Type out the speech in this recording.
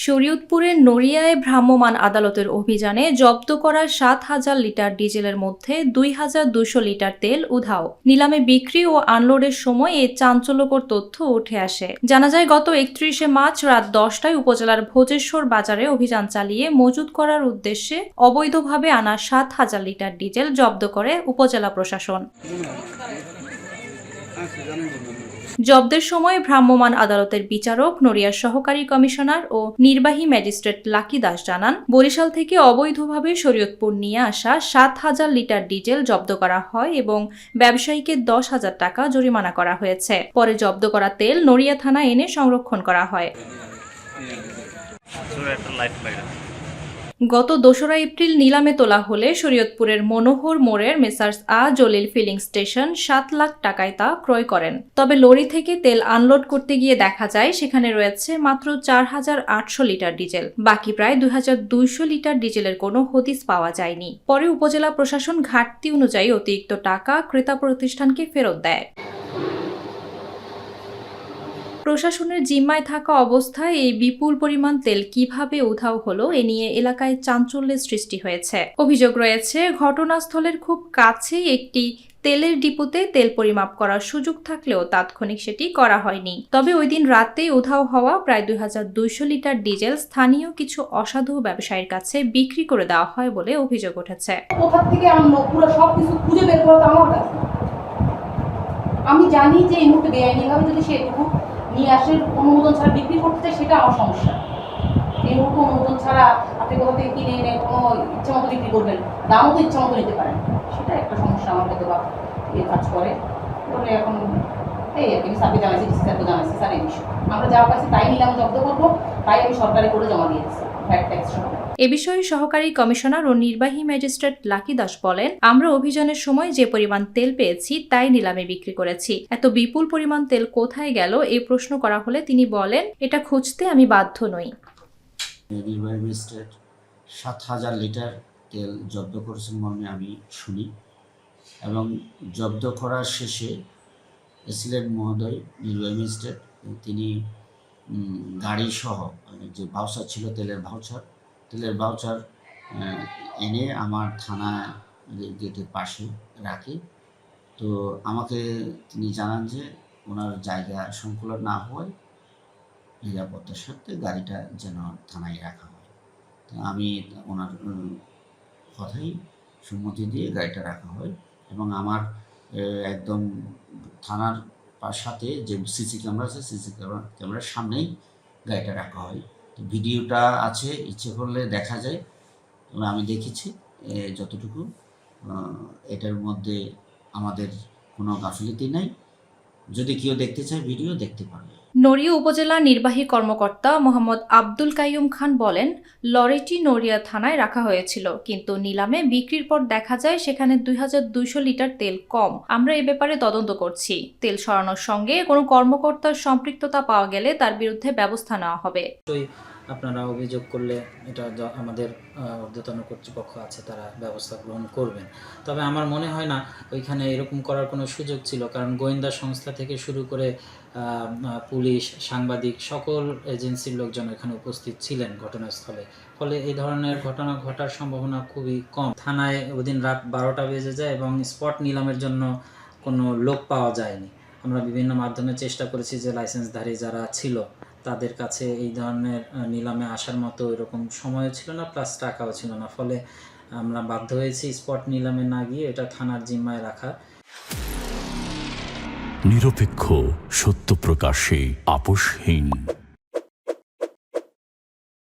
শরীয়তপুরের নড়িয়ায় ভ্রাম্যমাণ আদালতের অভিযানে জব্দ করা 7,000 লিটার ডিজেলের মধ্যে 2,200 লিটার তেল উধাও। নিলামে বিক্রি ও আনলোডের সময় এই চাঞ্চল্যকর তথ্য উঠে আসে। জানা যায়, গত 31শে মার্চ রাত 10টায় উপজেলার ভোজেশ্বর বাজারে অভিযান চালিয়ে মজুত করার উদ্দেশ্যে অবৈধভাবে আনা 7,000 লিটার ডিজেল জব্দ করে উপজেলা প্রশাসন। জব্দের সময় ভ্রাম্যমাণ আদালতের বিচারক, নড়িয়ার সহকারী কমিশনার ও নির্বাহী ম্যাজিস্ট্রেট লাকি দাস জানান, বরিশাল থেকে অবৈধভাবে শরীয়তপুর নিয়ে আসা 7,000 লিটার ডিজেল জব্দ করা হয় এবং ব্যবসায়ীকে 10,000 টাকা জরিমানা করা হয়েছে। পরে জব্দ করা তেল নড়িয়া থানায় এনে সংরক্ষণ করা হয়। গত 2রা এপ্রিল নিলামে তোলা হলে শরীয়তপুরের মনোহর মোড়ের messrs Jalil filling station 7 lakh টাকায় তা ক্রয় করেন। তবে লরি থেকে তেল আনলোড করতে গিয়ে দেখা যায় সেখানে রয়েছে মাত্র 4,800 লিটার ডিজেল। বাকি প্রায় 2,200 লিটার ডিজেলের কোনো হদিস পাওয়া যায়নি। পরে উপজেলা প্রশাসন ঘাটতি অনুযায়ী অতিরিক্ত টাকা ক্রেতা প্রতিষ্ঠানকে ফেরত দেয়। প্রশাসনের জিম্মায় থাকা অবস্থায় এই বিপুল পরিমাণ তেল কিভাবে উধাও হলো এ নিয়ে এলাকায় চাঞ্চল্যের সৃষ্টি হয়েছে। অভিযোগ রয়েছে, ঘটনাস্থলের খুব কাছেই একটি তেলের ডিপোতে তেল পরিমাপ করার সুযোগ থাকলেও তাৎক্ষণিক সেটি করা হয়নি। তবে ওই দিন রাতেই উধাও হওয়া প্রায় 2,200 লিটার ডিজেল স্থানীয় কিছু অসাধু ব্যবসায়ীর কাছে বিক্রি করে দেওয়া হয় বলে অভিযোগ উঠেছে। কোথা থেকে আনলো পুরো সবকিছু খুঁজে বের করা আমার কাছে। আমি জানি যে এই মুহূর্তে বেআইনিভাবে যদি সে নিয়ে আসে অনুমোদন ছাড়া বিক্রি করতে চায়, সেটা আমার সমস্যা। এই মুহূর্তে অনুমোদন ছাড়া আপনি কোথা থেকে কিনে এনে কোনো ইচ্ছা মতো বিক্রি করবেন, দামও তো ইচ্ছা মতো নিতে পারেন, সেটা একটা সমস্যা আমার কাছে বা কাজ করে বলে। এখন এই আর কি স্যারকে জানাইছি, ডিসি স্যারকে জানাইছি, স্যার এই বিষয় আমরা যা পাচ্ছি তাই নিলাম জব্দ করবো, তাই আমি সরকারি করে জমা দিয়েছি ভ্যাট ট্যাক্স সহ। এ বিষয়ে সহকারী কমিশনার ও নির্বাহী ম্যাজিস্ট্রেট লাকি দাস বলেন, আমরা অভিযানের সময় যে পরিমাণ তেল পেয়েছি তাই নিলামে বিক্রি করেছি। এত বিপুল পরিমাণ তেল কোথায় গেল এই প্রশ্ন করা হলে তিনি বলেন, এটা খুঁজতে আমি বাধ্য নই। নির্বাহী ম্যাজিস্ট্রেট 7,000 লিটার তেল জব্দ করেছেন মর্মে আমি শুনি, এবং জব্দ করার শেষে এসিলেন্ট মহোদয় নির্বাহী ম্যাজিস্ট্রেট তিনি গাড়ি সহ যে ভাউচার ছিল, তেলের ভাউচার এনে আমার থানা গেটের পাশে রাখে। তো আমাকে তিনি জানান যে ওনার জায়গা সংকুলন না হওয়ায় নিরাপত্তার সাথে গাড়িটা যেন থানায় রাখা হয়। তো আমি ওনার কথাই সম্মতি দিয়ে গাড়িটা রাখা হয়, এবং আমার একদম থানার সাথে যে সিসি ক্যামেরা আছে, সিসি ক্যামেরার সামনেই গাড়িটা রাখা হয়। তো ভিডিওটা আছে, ইচ্ছে করলে দেখা যায়, এবং আমি দেখেছি যতটুকু। এটার মধ্যে আমাদের কোনো গাফিলতি নাই। যদি কেউ দেখতে চায় ভিডিও দেখতে পারবে। নড়িয়া উপজেলা নির্বাহী কর্মকর্তা মোহাম্মদ আব্দুল কাইয়ুম খান বলেন, লরিটি নড়িয়া থানায় রাখা হয়েছিল, কিন্তু নিলামে বিক্রির পর দেখা যায় সেখানে 2,200 লিটার তেল কম। আমরা এ ব্যাপারে তদন্ত করছি। তেল সরানোর সঙ্গে কোনো কর্মকর্তার সম্পৃক্ততা পাওয়া গেলে তার বিরুদ্ধে ব্যবস্থা নেওয়া হবে। আপনারা অভিযোগ করলে এটা আমাদের ঊর্ধ্বতন কর্তৃপক্ষ আছে, তারা ব্যবস্থা গ্রহণ করবেন। তবে আমার মনে হয় না ওইখানে এরকম করার কোনো সুযোগ ছিল, কারণ গোয়েন্দা সংস্থা থেকে শুরু করে পুলিশ, সাংবাদিক, সকল এজেন্সির লোকজন এখানে উপস্থিত ছিলেন ঘটনাস্থলে। ফলে এই ধরনের ঘটনা ঘটার সম্ভাবনা খুবই কম। থানায় ওদিন রাত 12টা বেজে যায় এবং স্পট নিলামের জন্য কোনো লোক পাওয়া যায়নি। আমরা বিভিন্ন মাধ্যমে চেষ্টা করেছি যে লাইসেন্সধারী যারা ছিল তাদের কাছে এই ধরনের নিলামে আসার মতো এরকম সময়ও ছিল না, প্লাস টাকাও ছিল না। ফলে আমরা বাধ্য হয়েছি স্পট নিলামে না গিয়ে এটা থানার জিম্মায় রাখা। নিরপেক্ষ, সত্য প্রকাশে আপোষহীন।